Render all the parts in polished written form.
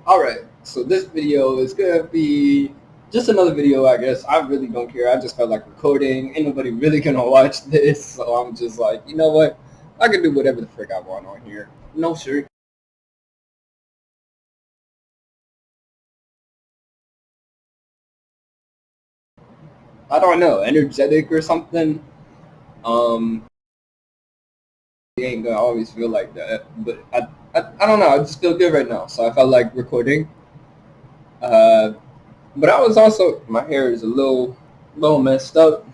Alright, so this video is gonna be just another video, I guess. I really don't care. I just felt like recording. Ain't nobody really gonna watch this, so I'm just like, you know what? I can do whatever the frick I want on here. No shirt. I don't know, energetic or something. It ain't gonna always feel like that, but I don't know. I just feel good right now, so I felt like recording. Uh, but I was also my hair is a little messed up.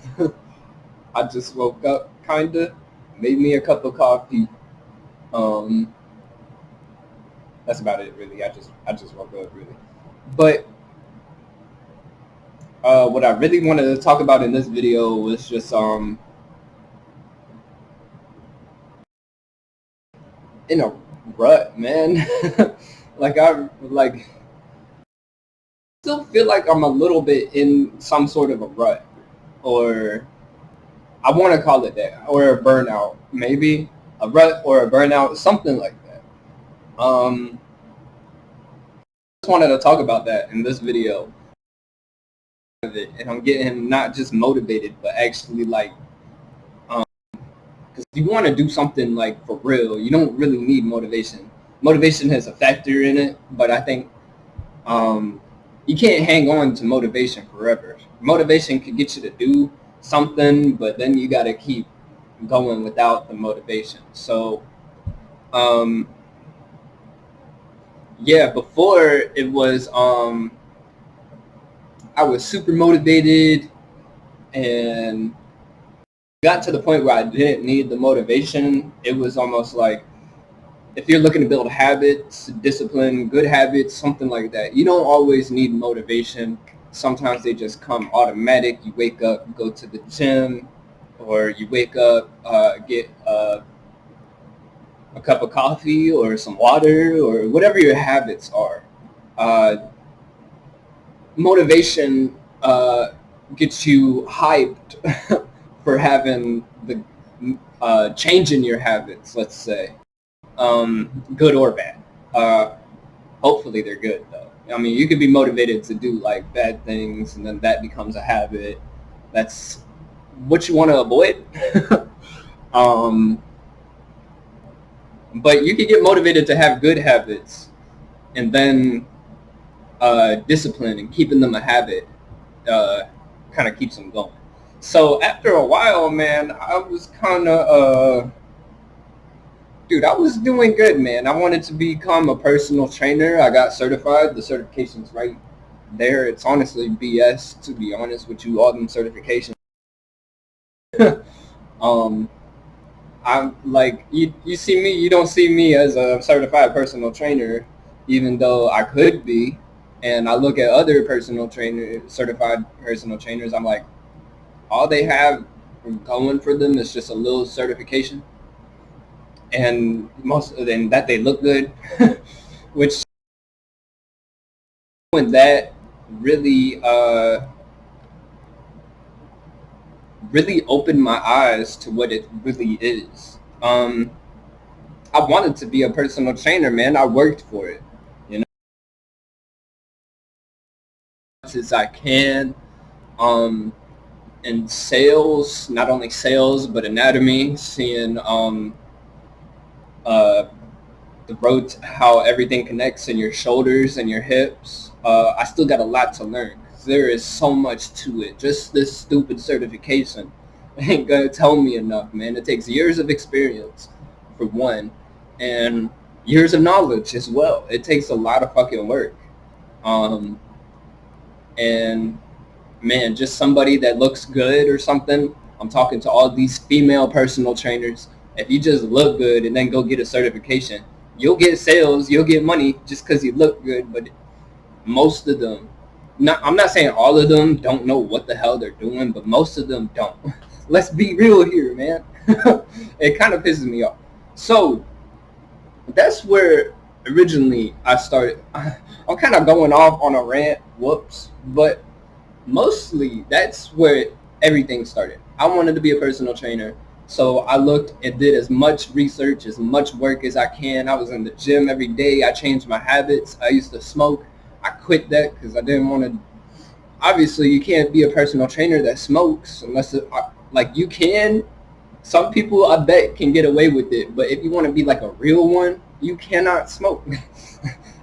I just woke up, kinda. Made me a cup of coffee. Um, that's about it, really. I just woke up, really. But what I really wanted to talk about in this video was just in a rut, man. like I like still feel like I'm a little bit in some sort of a rut, or I want to call it that, or a burnout, maybe a rut or a burnout, something like that. Just wanted to talk about that in this video, and I'm getting not just motivated, but actually like, because if you want to do something like for real, you don't really need motivation. Motivation has a factor in it, but I think um, you can't hang on to motivation forever. Motivation could get you to do something, but then you got to keep going without the motivation. So, um, yeah, before it was, I was super motivated and got to the point where I didn't need the motivation. It was almost like if you're looking to build habits, discipline, good habits, something like that, you don't always need motivation. Sometimes they just come automatic. You wake up, go to the gym, or you wake up, get a cup of coffee or some water or whatever your habits are. Uh, Motivation gets you hyped for having the change in your habits, let's say, good or bad. Hopefully they're good though. I mean, you could be motivated to do like bad things, and then that becomes a habit. That's what you want to avoid. um, but you could get motivated to have good habits, and then discipline and keeping them a habit uh, kind of keeps them going. So after a while, man, I was kind of dude, I was doing good, man. I wanted to become a personal trainer. I got certified. The certification's right there. It's honestly BS, to be honest with you, all them certifications. um, I'm like, you see me, you don't see me as a certified personal trainer, even though I could be. And I look at other certified personal trainers, I'm like, all they have going for them is just a little certification. And most of them that they look good, which when that really really opened my eyes to what it really is. I wanted to be a personal trainer, man. I worked for it, you know, as much as I can. Um, in sales, not only sales but anatomy, seeing uh, the road, how everything connects in your shoulders and your hips. I still got a lot to learn. There is so much to it. Just this stupid certification ain't gonna tell me enough, man. It takes years of experience, for one, and years of knowledge as well. It takes a lot of fucking work. Um, and man, just somebody that looks good or something. I'm talking to all these female personal trainers. If you just look good and then go get a certification, you'll get sales, you'll get money just because you look good. But most of them, I'm not saying all of them don't know what the hell they're doing, but most of them don't. Let's be real here, man. It kind of pisses me off. So that's where originally I started. I'm kind of going off on a rant. Whoops. But mostly that's where everything started. I wanted to be a personal trainer. So I looked and did as much research, as much work as I can. I was in the gym every day. I changed my habits. I used to smoke. I quit that because I didn't want to. Obviously, you can't be a personal trainer that smokes unless like you can. Some people I bet can get away with it, but if you want to be like a real one, you cannot smoke.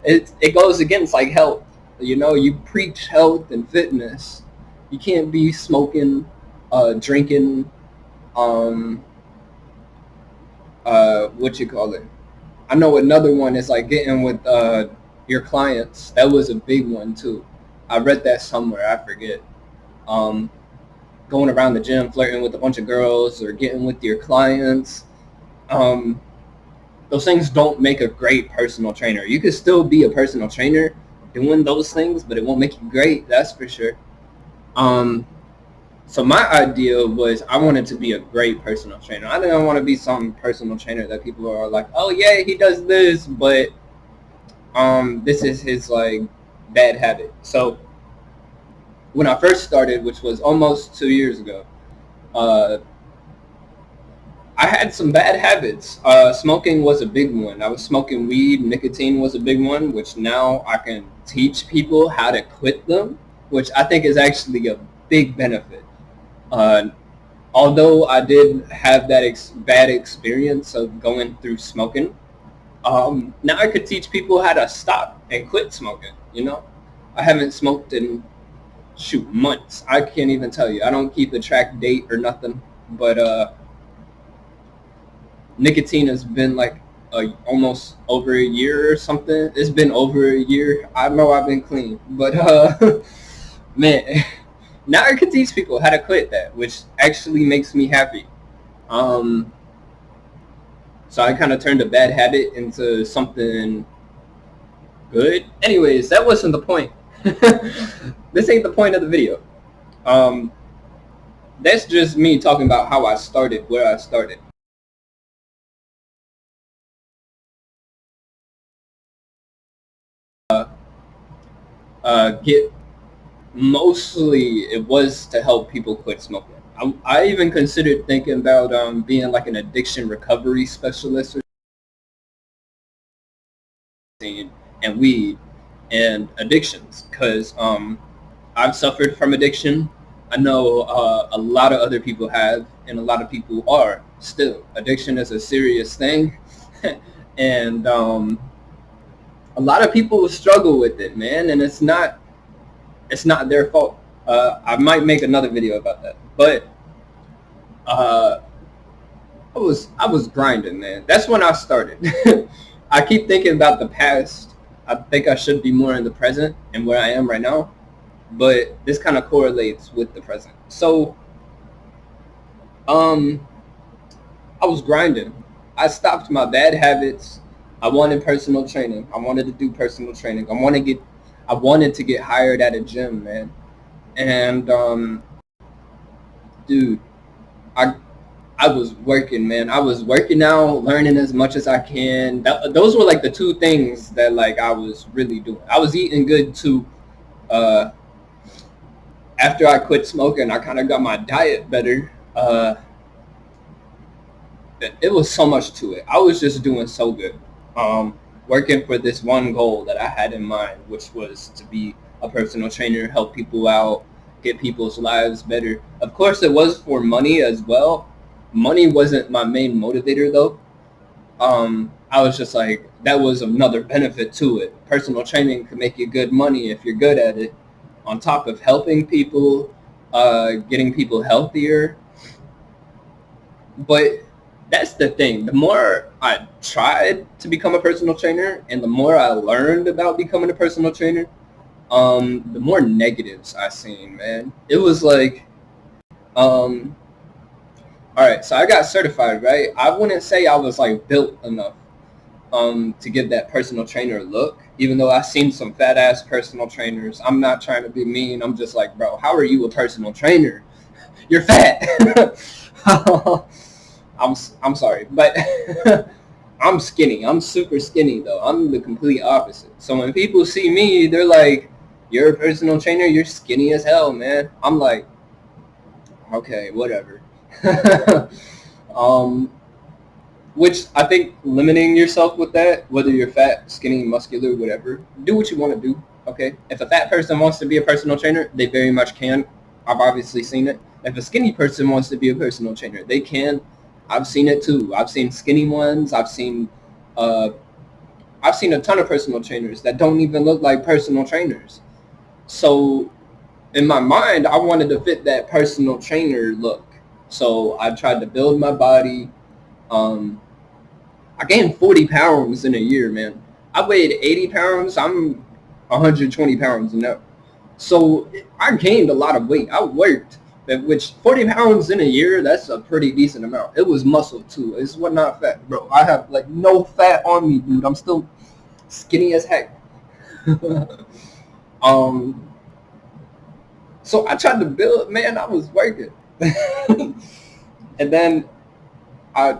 It goes against like health. You know, you preach health and fitness. You can't be smoking, drinking, um, what you call it. I know another one is like getting with your clients. That was a big one too. I read that somewhere. I forget. Um, Going around the gym, flirting with a bunch of girls, or getting with your clients. Um, those things don't make a great personal trainer. You could still be a personal trainer doing those things, but it won't make you great. That's for sure. Um, so my idea was I wanted to be a great personal trainer. I didn't want to be some personal trainer that people are like, oh yeah, he does this, but this is his like bad habit. So when I first started, which was almost 2 years ago, uh, I had some bad habits. Smoking was a big one. I was smoking weed. Nicotine was a big one, which now I can teach people how to quit them, which I think is actually a big benefit. Uh, Although I did have that bad experience of going through smoking, now I could teach people how to stop and quit smoking. You know, I haven't smoked in shoot months. I can't even tell you. I don't keep a track date or nothing. But nicotine has been like almost over a year or something. It's been over a year. I know I've been clean, but man, now I can teach people how to quit that, which actually makes me happy. Um, so I kind of turned a bad habit into something good. Anyways, that wasn't the point. This ain't the point of the video. Um, that's just me talking about how I started, where I started. Get Mostly it was to help people quit smoking. I even considered thinking about being like an addiction recovery specialist or something, and weed and addictions, because I've suffered from addiction. I know a lot of other people have, and a lot of people are still. Addiction is a serious thing, and a lot of people struggle with it, man, and it's not their fault. I might make another video about that, but uh, I was grinding, man. That's when I started. I keep thinking about the past. I think I should be more in the present and where I am right now, but this kind of correlates with the present. So, um, I was grinding. I stopped my bad habits. I wanted personal training. I wanted to do personal training. I wanted to get hired at a gym, man. And dude, I I was working, man. I was working out, learning as much as I can. Those were like the two things that like I was really doing. I was eating good too. Uh, After I quit smoking, I kind of got my diet better. It was so much to it. I was just doing so good. Working for this one goal that I had in mind, which was to be a personal trainer, help people out, get people's lives better. Of course, it was for money as well. Money wasn't my main motivator though. I was just like, that was another benefit to it. Personal training could make you good money if you're good at it. On top of helping people, getting people healthier. But that's the thing. The more I tried to become a personal trainer and the more I learned about becoming a personal trainer, the more negatives I seen, man. It was like, um, all right, so I got certified, right? I wouldn't say I was like built enough to give that personal trainer look. Even though I've seen some fat ass personal trainers, I'm not trying to be mean. I'm just like, bro, how are you a personal trainer? You're fat. I'm sorry, but I'm skinny. I'm super skinny though. I'm the complete opposite. So when people see me, they're like, "You're a personal trainer. You're skinny as hell, man." I'm like, okay, whatever. Um, which I think limiting yourself with that, whether you're fat, skinny, muscular, whatever, do what you want to do. Okay. If a fat person wants to be a personal trainer, they very much can. I've obviously seen it. If a skinny person wants to be a personal trainer, they can. I've seen it too. I've seen skinny ones. Uh, I've seen a ton of personal trainers that don't even look like personal trainers. So in my mind, I wanted to fit that personal trainer look. So I tried to build my body. Um, I gained 40 pounds in a year, man. I weighed 80 pounds. I'm 120 pounds now. So I gained a lot of weight. I worked, which 40 pounds in a year, that's a pretty decent amount. It was muscle too. It's what not fat, bro. I have like no fat on me, dude. I'm still skinny as heck. um, so I tried to build, man. I was working, and then I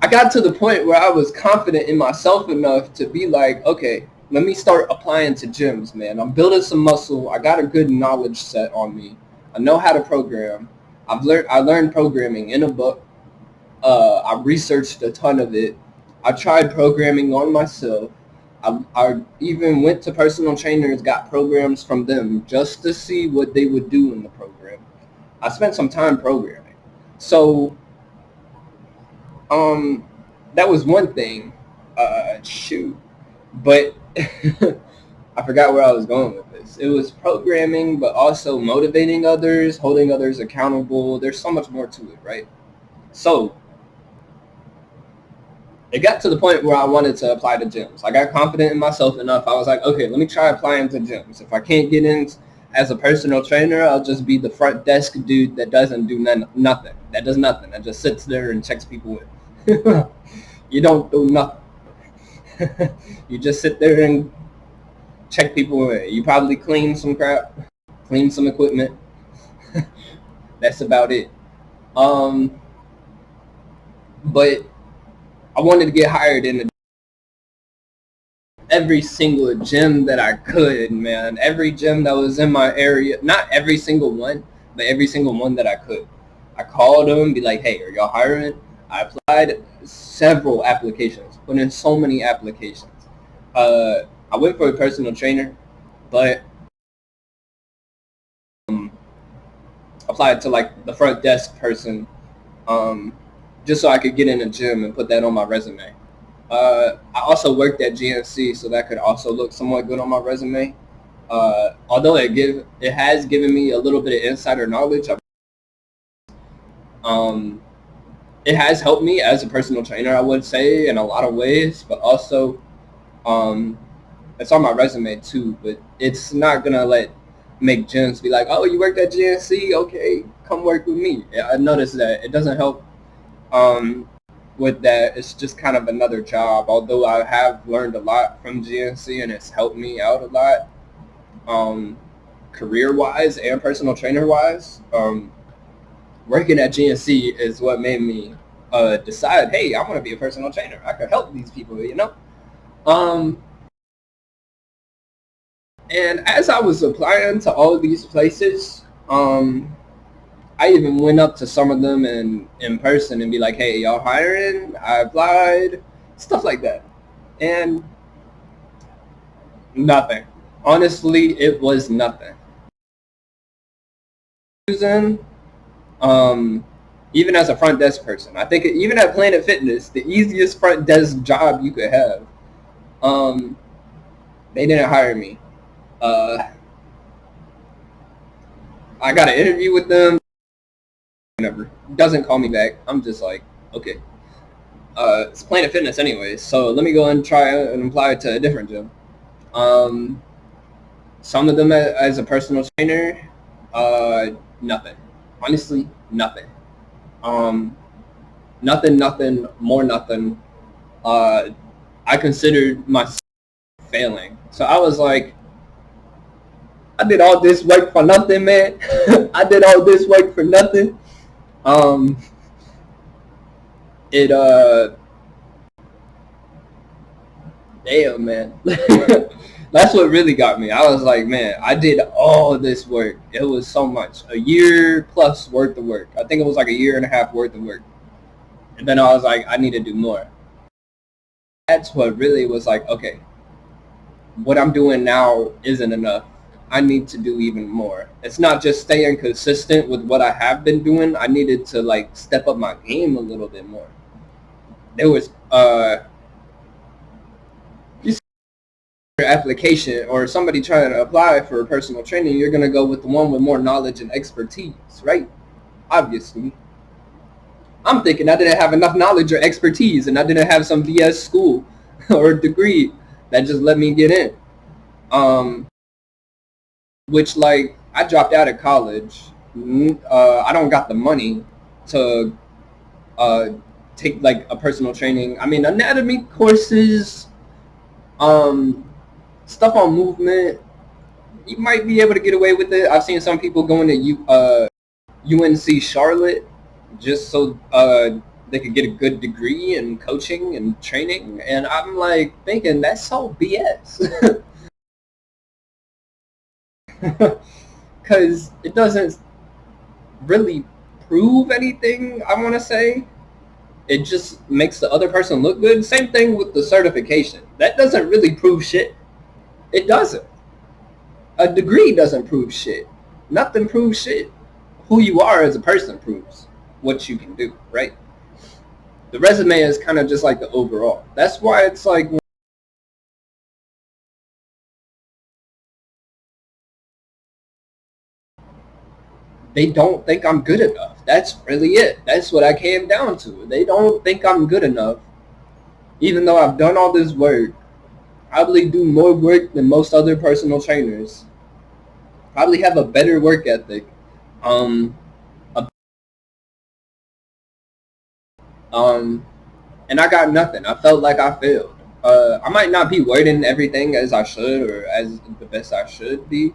I got to the point where I was confident in myself enough to be like, okay, let me start applying to gyms, man. I'm building some muscle. I got a good knowledge set on me. I know how to program. I learned programming in a book. I researched a ton of it. I tried programming on myself. I even went to personal trainers, got programs from them just to see what they would do in the program. I spent some time programming. So um, that was one thing. Shoot, but I forgot where I was going with this. It was programming, but also motivating others, holding others accountable. There's so much more to it, right? So it got to the point where I wanted to apply to gyms. I got confident in myself enough. I was like, okay, let me try applying to gyms. If I can't get in as a personal trainer, I'll just be the front desk dude that doesn't do nothing. That does nothing. That just sits there and checks people in. You don't do nothing. You just sit there and check people in. You probably clean some crap, clean some equipment. That's about it. Um, but I wanted to get hired in every single gym that I could, man. Every gym that was in my area. Not every single one, but every single one that I could. I called them, be like, hey, are y'all hiring? I applied several applications, put in so many applications. I went for a personal trainer, but um, applied to like the front desk person, um, just so I could get in a gym and put that on my resume. I also worked at GNC, so that could also look somewhat good on my resume. Although it has given me a little bit of insider knowledge. Um, it has helped me as a personal trainer, I would say, in a lot of ways, but also um, it's on my resume too. But it's not gonna make gyms be like, oh, you worked at GNC, okay, come work with me. Yeah, I noticed that it doesn't help um, with that. It's just kind of another job. Although I have learned a lot from GNC and it's helped me out a lot, um, career wise and personal trainer wise. Working at GNC is what made me decide, hey, I want to be a personal trainer. I could help these people. Um, and as I was applying to all of these places, I even went up to some of them in person and be like, hey, y'all hiring? I applied, stuff like that. And nothing. Honestly, it was nothing. Um, even as a front desk person, I think even at Planet Fitness, the easiest front desk job you could have, um, they didn't hire me. Uh, I got an interview with them. Never doesn't call me back. I'm just like, okay. It's Planet Fitness anyways, so let me go and try and apply to a different gym. Um, some of them as a personal trainer, nothing. Honestly, nothing. Um, nothing, more nothing. Uh, I considered myself failing. So I was like, I did all this work for nothing, man. I did all this work for nothing. Um, it Damn, man. That's what really got me. I was like, man, I did all this work. It was so much. A year plus worth of work. I think it was like a year and a half worth of work. And then I was like, I need to do more. That's what really was like, okay, what I'm doing now isn't enough. I need to do even more. It's not just staying consistent with what I have been doing. I needed to like step up my game a little bit more. There was you see your application or somebody trying to apply for personal training, you're gonna go with the one with more knowledge and expertise, right? Obviously. I'm thinking I didn't have enough knowledge or expertise and I didn't have some BS school or degree that just let me get in. Um, which like I dropped out of college. I don't got the money to uh, take like a personal training. I mean, anatomy courses, um, stuff on movement. You might be able to get away with it. I've seen some people going to UNC Charlotte just so they could get a good degree in coaching and training. And I'm like thinking that's so BS because it doesn't really prove anything. I want to say it just makes the other person look good. Same thing with the certification. That doesn't really prove shit. It doesn't. A degree doesn't prove shit. Nothing proves shit. Who you are as a person proves what you can do, right? The resume is kind of just like the overall. That's why it's like they don't think I'm good enough. That's really it. That's what I came down to. They don't think I'm good enough, even though I've done all this work. Probably do more work than most other personal trainers. Probably have a better work ethic. Um, a, um, and I got nothing. I felt like I failed. I might not be wording everything as I should or as the best I should be,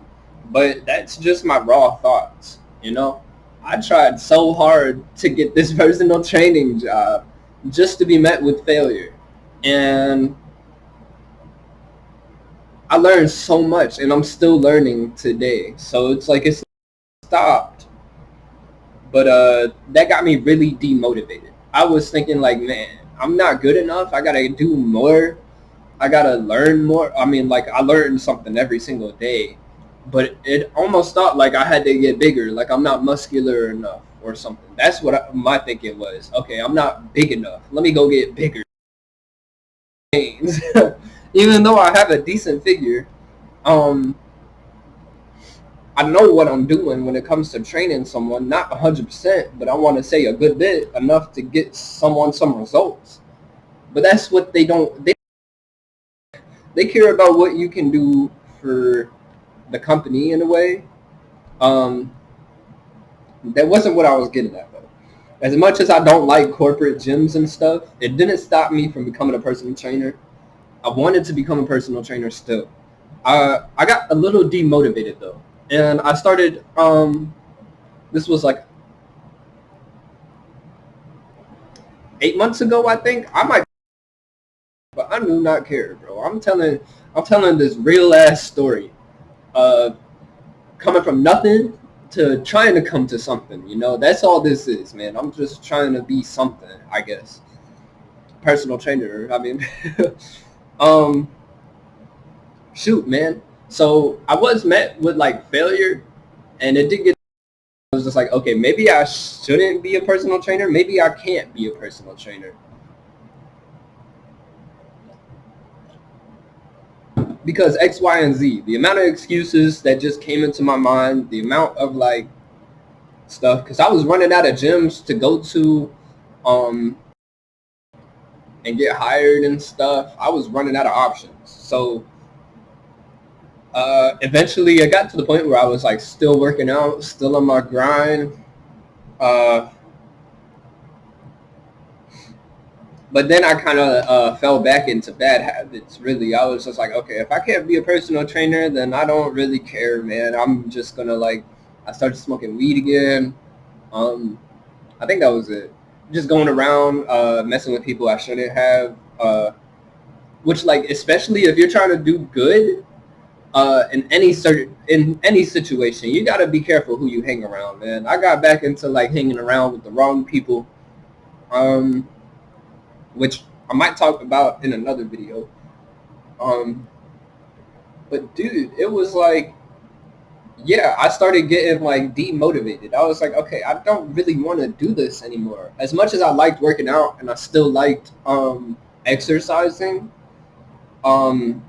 but that's just my raw thoughts. You know, I tried so hard to get this personal training job just to be met with failure, and I learned so much, and I'm still learning today. So it's like it's stopped, but that got me really demotivated. I was thinking like, man, I'm not good enough. I gotta do more. I gotta learn more. I mean, like I learned something every single day, but it almost thought like I had to get bigger. Like I'm not muscular enough or something. That's what my thinking was. Okay, I'm not big enough. Let me go get bigger. Even though I have a decent figure, um, I know what I'm doing when it comes to training someone. Not 100%, but I want to say a good bit enough to get someone some results. But that's what they don't. They care about what you can do for the company in a way. Um, that wasn't what I was getting at though. As much as I don't like corporate gyms and stuff, it didn't stop me from becoming a personal trainer. I wanted to become a personal trainer still. I got a little demotivated though, and I started. This was like 8 months ago, I think. I might, but I do not care, bro. I'm telling this real ass story. Uh, Coming from nothing to trying to come to something. You know, that's all this is, man. I'm just trying to be something, I guess. Personal trainer. I mean, um, shoot, man. So I was met with like failure, and it did get. I was just like, okay, maybe I shouldn't be a personal trainer. Maybe I can't be a personal trainer because X, Y, and Z. The amount of excuses that just came into my mind, the amount of like stuff, because I was running out of gyms to go to, um, and get hired and stuff. I was running out of options. So eventually, I got to the point where I was like still working out, still on my grind. Uh, but then I kind of fell back into bad habits. Really, I was just like, okay, if I can't be a personal trainer, then I don't really care, man. I'm just gonna like. I started smoking weed again. Um, I think that was it. Just going around messing with people I shouldn't have. which like especially if you're trying to do good in any situation, you gotta be careful who you hang around, man. I got back into like hanging around with the wrong people, um, which I might talk about in another video. Um, but dude, it was like, yeah, I started getting like demotivated. I was like, okay, I don't really want to do this anymore. As much as I liked working out and I still liked exercising, um,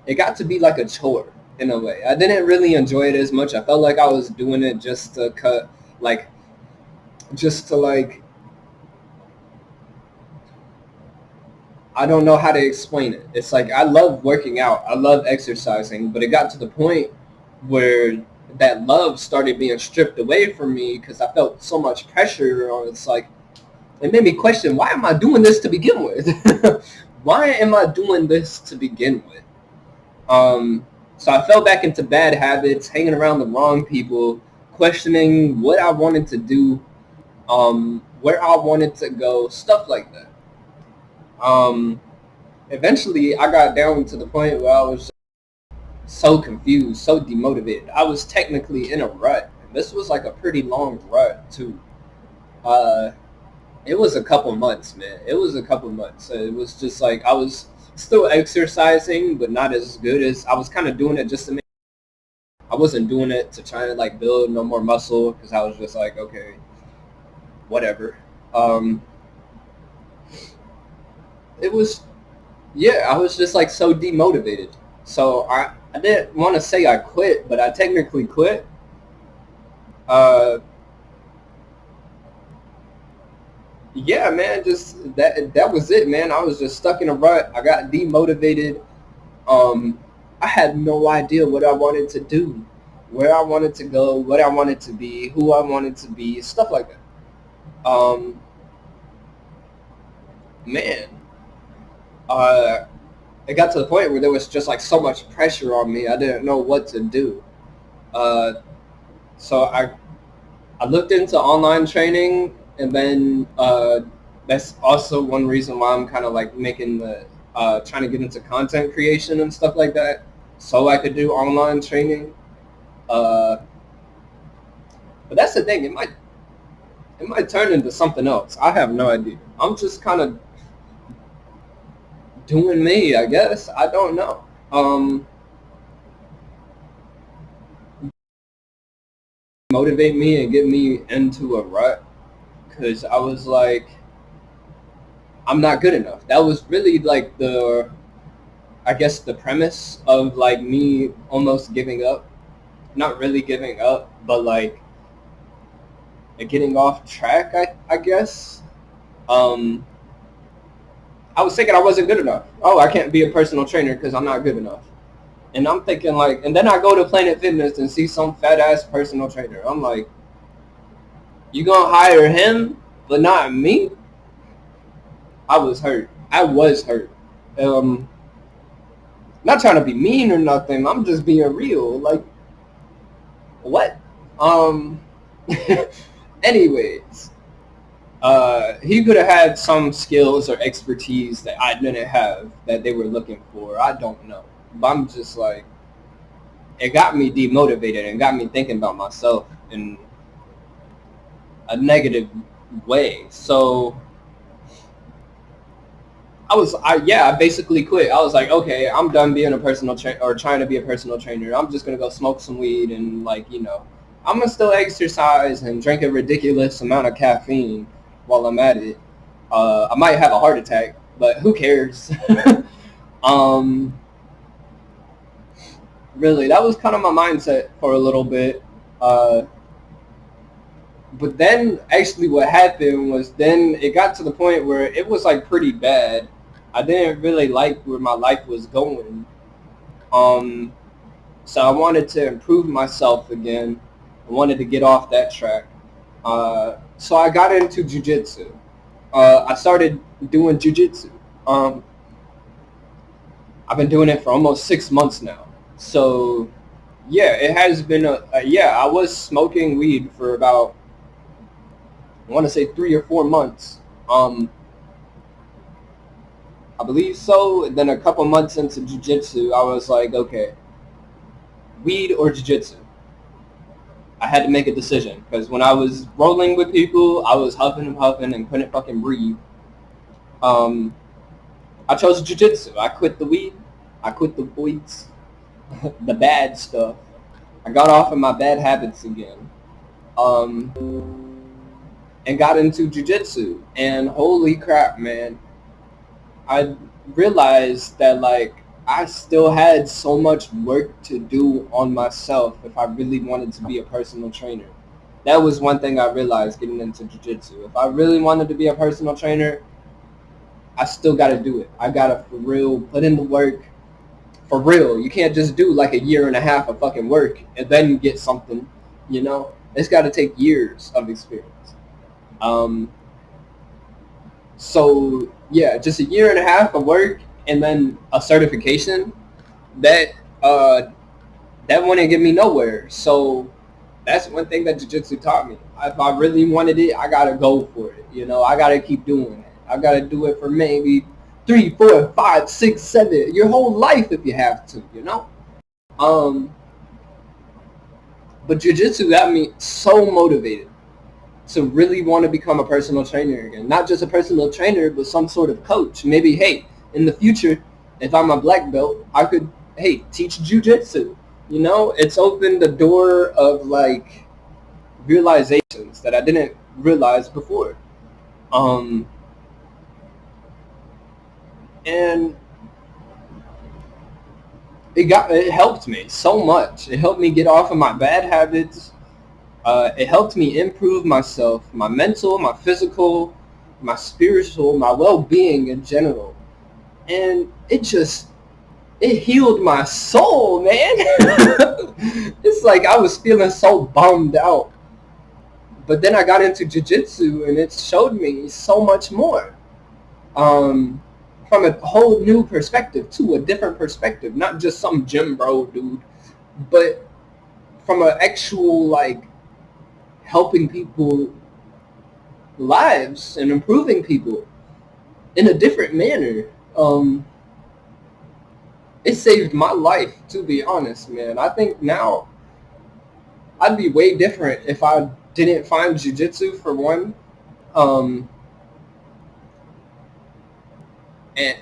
it got to be like a chore in a way. I didn't really enjoy it as much. I felt like I was doing it just to cut, like, just to like, I don't know how to explain it. It's like I love working out, I love exercising, but it got to the point where that love started being stripped away from me because I felt so much pressure on. It's like it made me question, why am I doing this to begin with? Why am I doing this to begin with? Um, so I fell back into bad habits, hanging around the wrong people, questioning what I wanted to do, where I wanted to go, stuff like that. Um, Eventually, I got down to the point where I was so confused, so demotivated. I was technically in a rut, and this was like a pretty long rut too. Uh, it was a couple months, man. It was a couple months. It was just like I was still exercising, but not as good as I was kind of doing it just to make. I wasn't doing it to try to like build no more muscle because I was just like, okay, whatever. Um, it was, yeah, I was just like so demotivated. So I didn't want to say I quit, but I technically quit. Uh, yeah, man, just that was it, man. I was just stuck in a rut. I got demotivated. Um, I had no idea what I wanted to do, where I wanted to go, what I wanted to be, who I wanted to be, stuff like that. Um, Man, uh, it got to the point where there was just like so much pressure on me. I didn't know what to do. Uh, so I looked into online training, and then that's also one reason why I'm kind of like making the trying to get into content creation and stuff like that, so I could do online training. Uh, but that's the thing; it might turn into something else. I have no idea. I'm just kind of doing me, I guess. I don't know. Motivate me and get me into a rut because I was like, I'm not good enough. That was really like I guess the premise of like me almost giving up. Not really giving up, but like getting off track. I guess. Um, I was thinking I wasn't good enough. Oh, I can't be a personal trainer because I'm not good enough. And I'm thinking like, and then I go to Planet Fitness and see some fat ass personal trainer. I'm like, you gonna hire him, but not me? I was hurt. I was hurt. Um, Not trying to be mean or nothing. I'm just being real. Like, what? Um, anyways, he could have had some skills or expertise that I didn't have that they were looking for. I don't know. But I'm just like, it got me demotivated and got me thinking about myself in a negative way. So I basically quit. I was like, okay, I'm done being a personal trainer or trying to be a personal trainer. I'm just gonna go smoke some weed and like, I'm gonna still exercise and drink a ridiculous amount of caffeine while I'm at it. I might have a heart attack, but who cares? um, Really, that was kind of my mindset for a little bit. Uh, but then actually what happened was then it got to the point where it was like pretty bad. I didn't really like where my life was going. Um, so I wanted to improve myself again. I wanted to get off that track. So I got into jujitsu. I started doing jujitsu. Um, I've been doing it for almost 6 months now. So yeah, it has been yeah. I was smoking weed for about, I want to say, 3 or 4 months. Um, I believe so. And then a couple months into jiu-jitsu, I was like, okay, weed or jiu-jitsu? I had to make a decision because when I was rolling with people, I was huffing and puffing and couldn't fucking breathe. Um, I chose jiu-jitsu. I quit the weed. I quit the weeds, the bad stuff. I got off of my bad habits again. Um, and got into jiu-jitsu. And holy crap, man. I realized that like I still had so much work to do on myself if I really wanted to be a personal trainer. That was one thing I realized getting into jiu-jitsu. If I really wanted to be a personal trainer, I still got to do it. I got to for real put in the work. For real, you can't just do like a year and a half of fucking work and then get something, you know? It's got to take years of experience. Um, So yeah, just a year and a half of work and then a certification that uh, that wouldn't get me nowhere. So that's one thing that jiu-jitsu taught me. If I really wanted it, I gotta go for it. You know, I gotta keep doing it. I gotta do it for maybe 3, 4, 5, 6, 7, your whole life if you have to. You know. Um, but jiu-jitsu got me so motivated to really want to become a personal trainer again. Not just a personal trainer, but some sort of coach. Maybe, hey, in the future, if I'm a black belt, I could, hey, teach jujitsu. You know, it's opened the door of like realizations that I didn't realize before. Um, and it helped me so much. It helped me get off of my bad habits. It helped me improve myself, my mental, my physical, my spiritual, my well-being in general. And it healed my soul, man. It's like I was feeling so bummed out. But then I got into jiu-jitsu and it showed me so much more. Um, from a whole new perspective, to a different perspective, not just some gym bro dude, but from an actual like helping people lives and improving people in a different manner. It saved my life, to be honest, man. I think now I'd be way different if I didn't find jujitsu for one. Um, and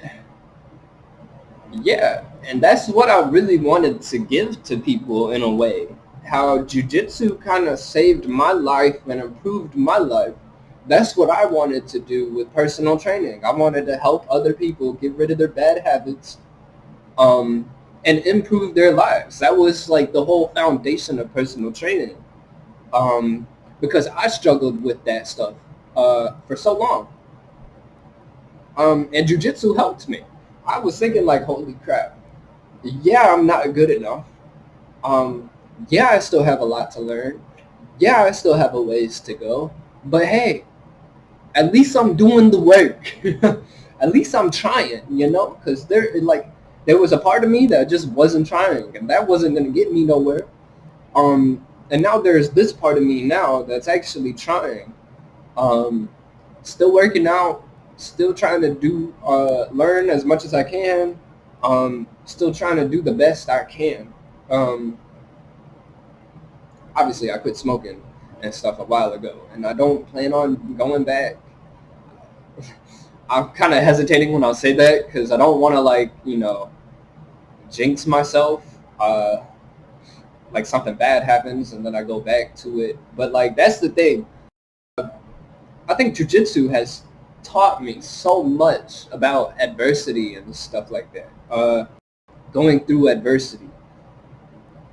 yeah, and that's what I really wanted to give to people in a way. How jujitsu kind of saved my life and improved my life. That's what I wanted to do with personal training. I wanted to help other people get rid of their bad habits, um, and improve their lives. That was like the whole foundation of personal training. Um, because I struggled with that stuff for so long. And jujitsu helped me. I was thinking like, holy crap, yeah, I'm not good enough. Um, yeah, I still have a lot to learn. Yeah, I still have a ways to go. But hey, at least I'm doing the work. At least I'm trying, you know, because there was a part of me that just wasn't trying, and that wasn't gonna get me nowhere. And now there's this part of me now that's actually trying. Um, Still working out, still trying to do learn as much as I can. Still trying to do the best I can. Um, Obviously, I quit smoking and stuff a while ago, and I don't plan on going back. I'm kind of hesitating when I say that because I don't want to jinx myself. Like something bad happens and then I go back to it. But like that's the thing. I think jujitsu has taught me so much about adversity and stuff like that. Going through adversity.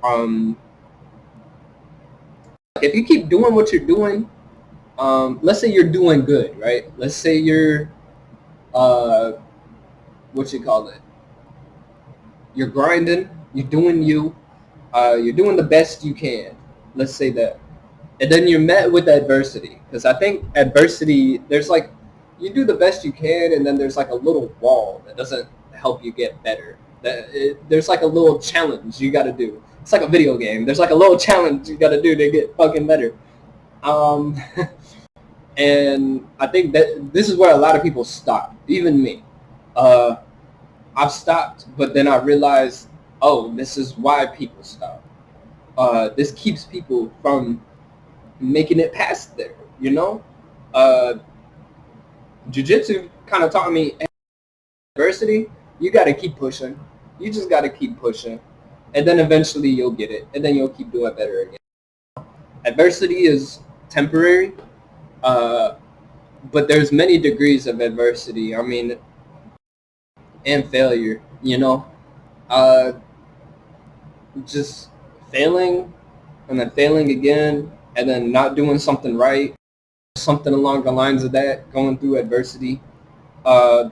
Um, if you keep doing what you're doing, let's say you're doing good, right? Let's say you're uh, what you call it? You're grinding. You're doing you. You're doing the best you can. Let's say that. And then you're met with adversity because I think adversity there's like you do the best you can and then there's like a little wall that doesn't help you get better there's like a little challenge you got to do. It's like a video game. There's like a little challenge you got to do to get fucking better. um, and I think that this is where a lot of people stop, even me. Uh, I've stopped, but then I realized, oh, this is why people stop. This keeps people from making it past there. You know, uh, jujitsu kind of taught me adversity. You got to keep pushing. You just got to keep pushing, and then eventually you'll get it, and then you'll keep doing better again. Adversity is temporary, uh, but there's many degrees of adversity. I mean, and failure. You know, uh, just failing and then failing again, and then not doing something right, something along the lines of that, going through adversity. Uh,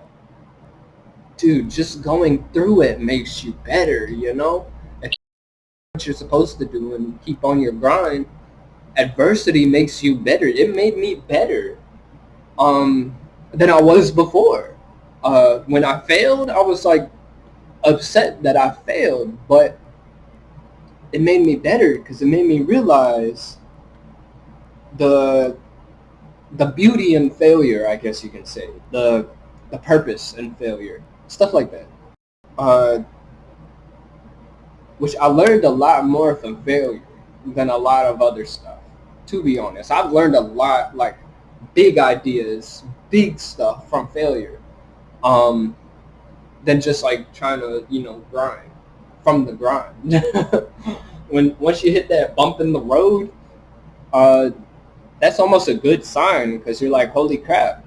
Dude, just going through it makes you better. You know, if what you're supposed to do and keep on your grind, adversity makes you better. It made me better than I was before. When I failed, I was like upset that I failed, but it made me better because it made me realize the the beauty in failure. I guess you can say the purpose in failure, stuff like that. Uh, which I learned a lot more from failure than a lot of other stuff. To be honest, I've learned a lot, like big ideas, big stuff from failure. Um, than just like trying to grind from the grind. When once you hit that bump in the road, uh, that's almost a good sign because you're like, holy crap.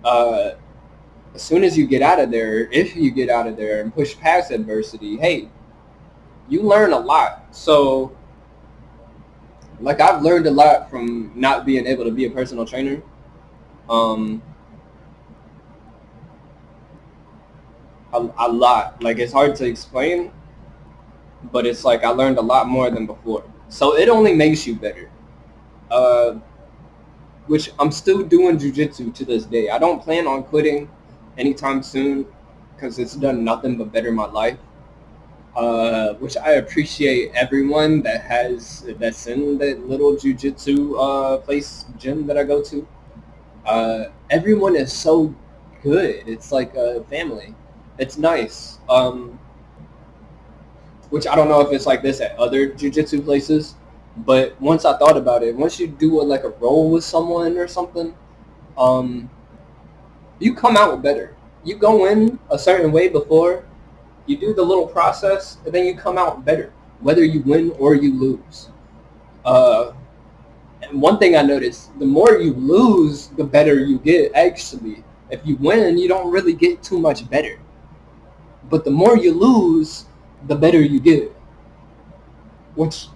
Uh, as soon as you get out of there, if you get out of there and push past adversity, hey, you learn a lot. So, like, I've learned a lot from not being able to be a personal trainer. Um, a lot. Like, it's hard to explain, but it's like I learned a lot more than before. So it only makes you better. Uh, which I'm still doing jujitsu to this day. I don't plan on quitting anytime soon because it's done nothing but better my life. Which I appreciate everyone that's in that little jujitsu place gym that I go to. Everyone is so good. It's like a family. It's nice. Which I don't know if it's like this at other jujitsu places, but once I thought about it, once you do like a roll with someone or something, um, you come out better. You go in a certain way before, you do the little process, and then you come out better, whether you win or you lose. Uh, and one thing I noticed, the more you lose, the better you get, actually. If you win, you don't really get too much better. But the more you lose, the better you get. Which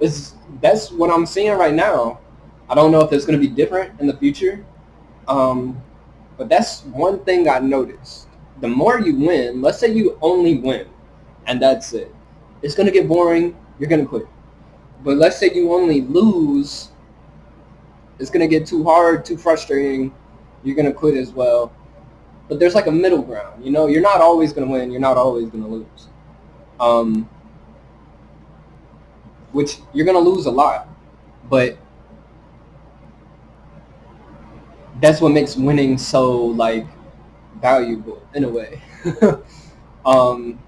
is, that's what I'm seeing right now. I don't know if it's going to be different in the future. Um, but that's one thing I noticed. The more you win, let's say you only win, and that's it. It's going to get boring. You're going to quit. But let's say you only lose. It's going to get too hard, too frustrating. You're going to quit as well. But there's like a middle ground. You know, you're not always going to win. You're not always going to lose. Um, which you're going to lose a lot. But that's what makes winning so like valuable in a way. um,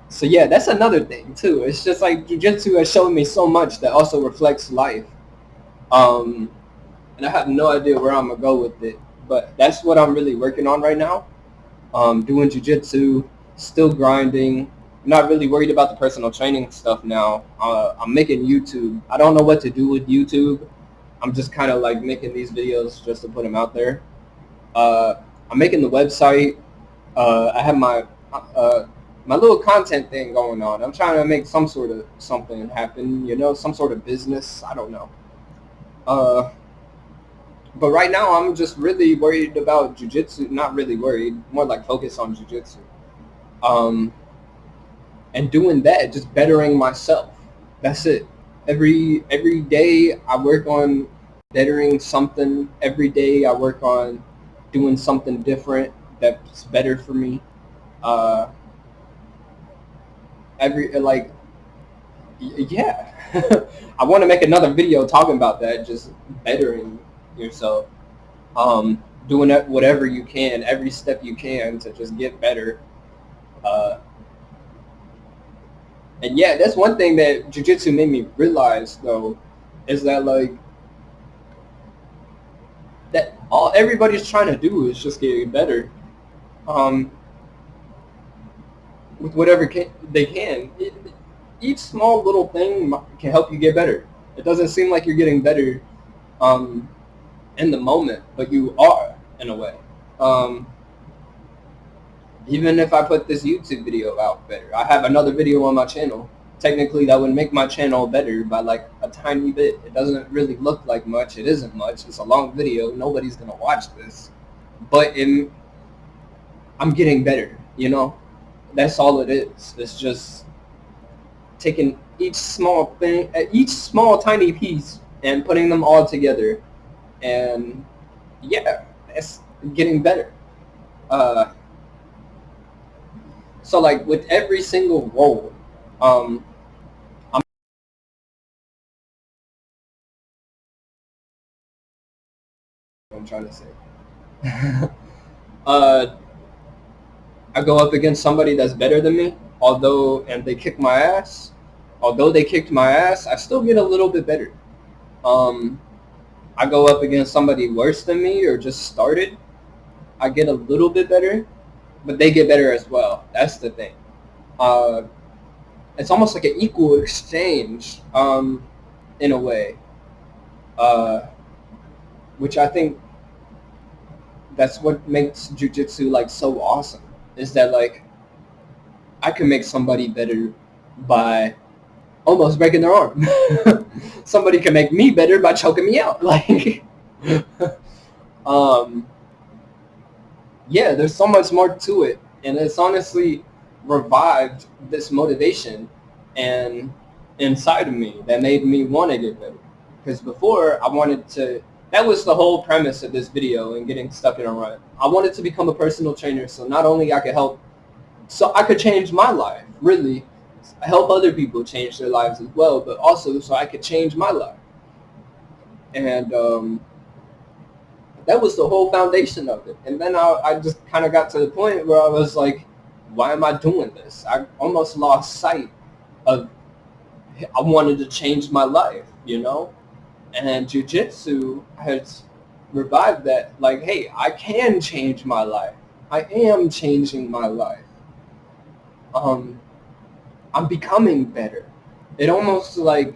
so yeah, that's another thing too. It's just like jujitsu has shown me so much that also reflects life. Um, and I have no idea where I'm gonna go with it, but that's what I'm really working on right now. Doing jujitsu, still grinding. I'm not really worried about the personal training stuff now. I'm making YouTube. I don't know what to do with YouTube. I'm just kind of like making these videos just to put them out there. Uh, I'm making the website. I have uh, my little content thing going on. I'm trying to make some sort of something happen. You know, some sort of business. I don't know. Uh, but right now, I'm just really worried about jujitsu. Not really worried. More like focused on jujitsu. Um, and doing that, just bettering myself. That's it. Every day, I work on bettering something. Every day, I work on doing something different that's better for me. Uh, yeah. I want to make another video talking about that, just bettering yourself. Um, doing whatever you can, every step you can to just get better. Uh, and yeah, that's one thing that jujitsu made me realize though, is that like that all everybody's trying to do is just get better. Um, with whatever they can. Each small little thing can help you get better. It doesn't seem like you're getting better um, in the moment, but you are in a way. Um, Even if I put this YouTube video out better, I have another video on my channel. Technically, that would make my channel better by like a tiny bit. It doesn't really look like much. It isn't much. It's a long video. Nobody's gonna watch this, but I'm getting better. You know, that's all it is. It's just taking each small thing, each small tiny piece, and putting them all together. And yeah, it's getting better. Uh, so like with every single role, um, I'm trying to say, uh, I go up against somebody that's better than me, and they kick my ass. Although they kicked my ass, I still get a little bit better. Um, I go up against somebody worse than me or just started, I get a little bit better, but they get better as well. That's the thing. Uh, it's almost like an equal exchange in a way, uh, which I think that's what makes jujitsu like so awesome. Is that like I can make somebody better by almost breaking their arm. Somebody can make me better by choking me out. Like, um, yeah, there's so much more to it, and it's honestly revived this motivation and inside of me that made me want to get better. Because before I wanted to, that was the whole premise of this video and getting stuck in a rut. I wanted to become a personal trainer, so not only I could help, so I could change my life, really, help other people change their lives as well, but also so I could change my life. And that was the whole foundation of it. And then I just kind of got to the point where I was like, why am I doing this? I almost lost sight of I wanted to change my life, you know? And jujitsu has revived that, like, hey, I can change my life. I am changing my life. Um, I'm becoming better. It almost like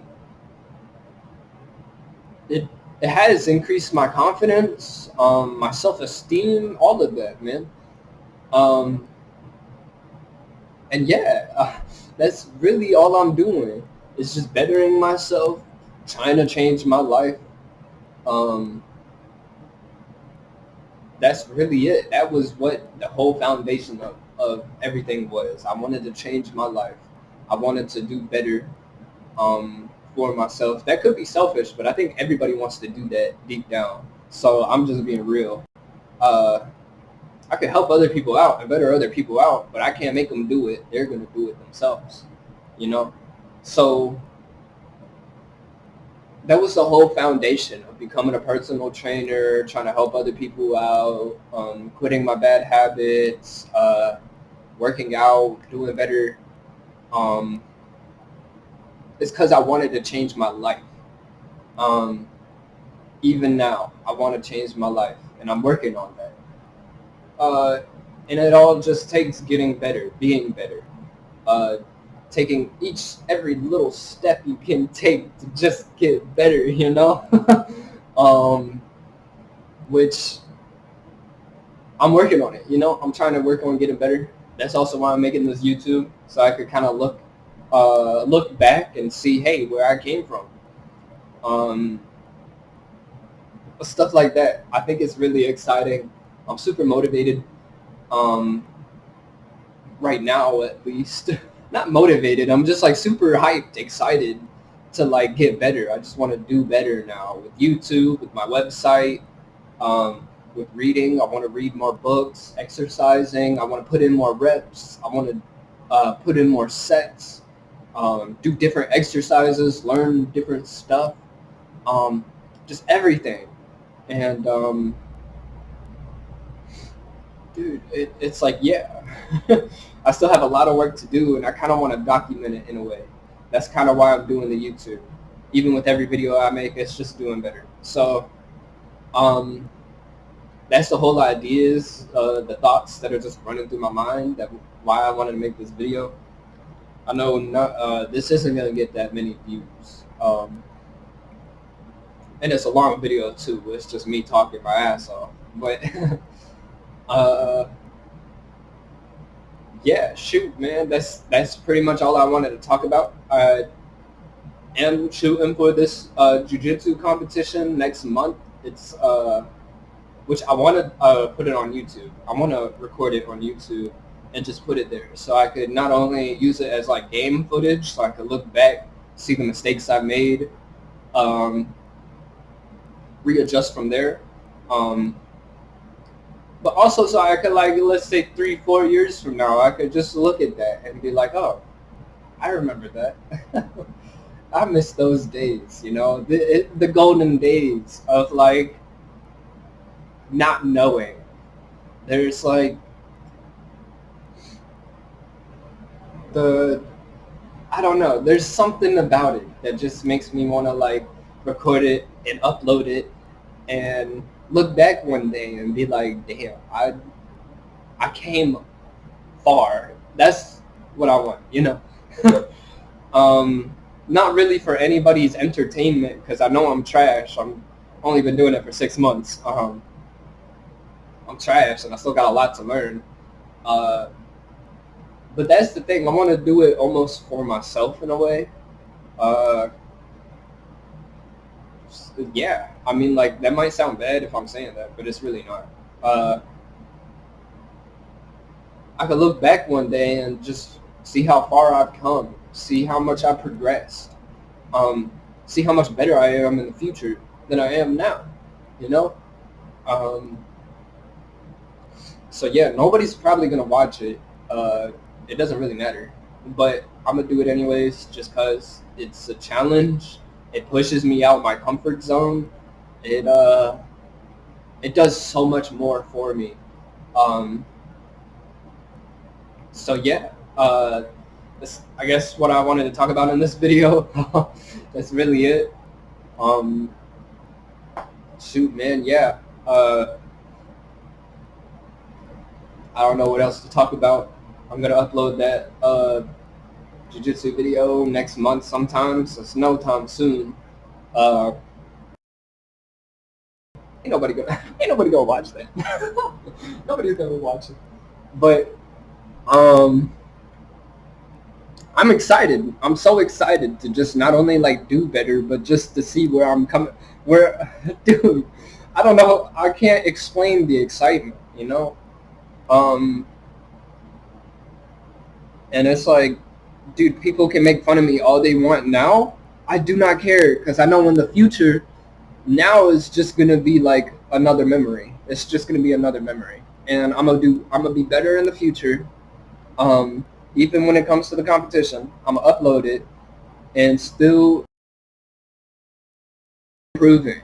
it it has increased my confidence, my self-esteem, all of that, man. Um, and yeah, that's really all I'm doing. It's just bettering myself, trying to change my life. Um, that's really it. That was what the whole foundation of everything was. I wanted to change my life. I wanted to do better for myself. That could be selfish, but I think everybody wants to do that deep down. So I'm just being real. Uh, I can help other people out and better other people out, but I can't make them do it. They're going to do it themselves, you know? So that was the whole foundation of becoming a personal trainer, trying to help other people out, quitting my bad habits, working out, doing better. Um, it's because I wanted to change my life. Um, Even now, I want to change my life, and I'm working on that. Uh, and it all just takes getting better, being better, uh, taking every little step you can take to just get better, you know? um, which I'm working on it, you know? I'm trying to work on getting better. That's also why I'm making this YouTube, so I could kind of look back and see, hey, where I came from. Um, Stuff like that. I think it's really exciting. I'm super motivated. Um, right now at least. Not motivated. I'm just like super hyped, excited to like get better. I just want to do better now with YouTube, with my website, with reading. I want to read more books, exercising. I want to put in more reps. I want to put in more sets, do different exercises, learn different stuff, um, just everything. And dude, it's like, yeah, I still have a lot of work to do, and I kind of want to document it in a way. That's kind of why I'm doing the YouTube. Even with every video I make, it's just doing better. So, um, that's the whole idea, is the thoughts that are just running through my mind, that why I wanted to make this video. I know this isn't gonna get that many views, and it's a long video too. It's just me talking my ass off, but uh, yeah, shoot, man, that's pretty much all I wanted to talk about. I am shooting for this jiu-jitsu competition next month. It's which I want to put it on YouTube. I want to record it on YouTube and just put it there, so I could not only use it as like game footage, so I could look back, see the mistakes I made, um, readjust from there. Um, but also so I could, like, let's say 3-4 years from now, I could just look at that and be like, oh, I remember that. I miss those days, the golden days of like not knowing. There's like the I don't know. There's something about it that just makes me want to like record it and upload it and look back one day and be like, damn, I came far. That's what I want. Not really for anybody's entertainment, because I know I'm trash. I'm only been doing it for 6 months. I'm trash and I still got a lot to learn. But that's the thing. I want to do it almost for myself in a way. Uh, yeah, I mean, like, that might sound bad if I'm saying that, but it's really not. Uh, I could look back one day and just see how far I've come, see how much I've progressed, um, see how much better I am in the future than I am now, you know? Um, so yeah, nobody's probably gonna watch it. It doesn't really matter, but I'm gonna do it anyways, just cause it's a challenge. It pushes me out my comfort zone. It it does so much more for me. Um, so yeah, that's, I guess, what I wanted to talk about in this video. That's really it. Um, shoot, man, yeah. I don't know what else to talk about. I'm gonna upload that jiu-jitsu video next month sometime, so it's no time soon. Uh, ain't nobody gonna watch that. Nobody's gonna watch it. But um, I'm excited. I'm so excited to just not only like do better, but just to see where I'm coming. Where, dude, I don't know. I can't explain the excitement. Um, and it's like, dude, people can make fun of me all they want now. I do not care, because I know in the future, now is just gonna be like another memory. It's just gonna be another memory, and I'm gonna be better in the future. Even when it comes to the competition, I'm gonna upload it and still improving.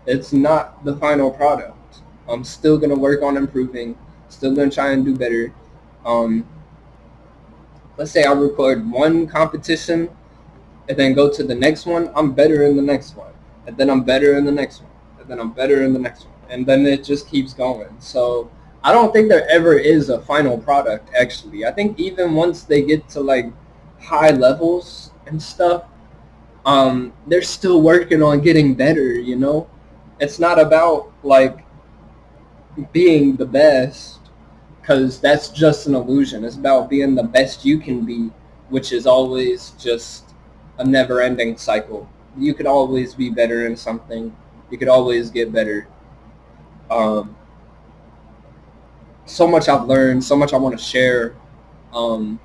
It's not the final product. I'm still gonna work on improving. Still gonna try and do better. Um, let's say I record one competition and then go to the next one. I'm better in the next one, and then I'm better in the next one, and then I'm better in the next one, and then it just keeps going. So I don't think there ever is a final product, actually. I think even once they get to like high levels and stuff, they're still working on getting better. It's not about like being the best, because that's just an illusion. It's about being the best you can be, which is always just a never-ending cycle. You could always be better in something. You could always get better. Um, so much I've learned, so much I want to share, um,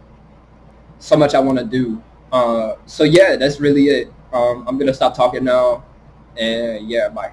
so much I want to do. So yeah, that's really it. I'm gonna stop talking now, and yeah, bye.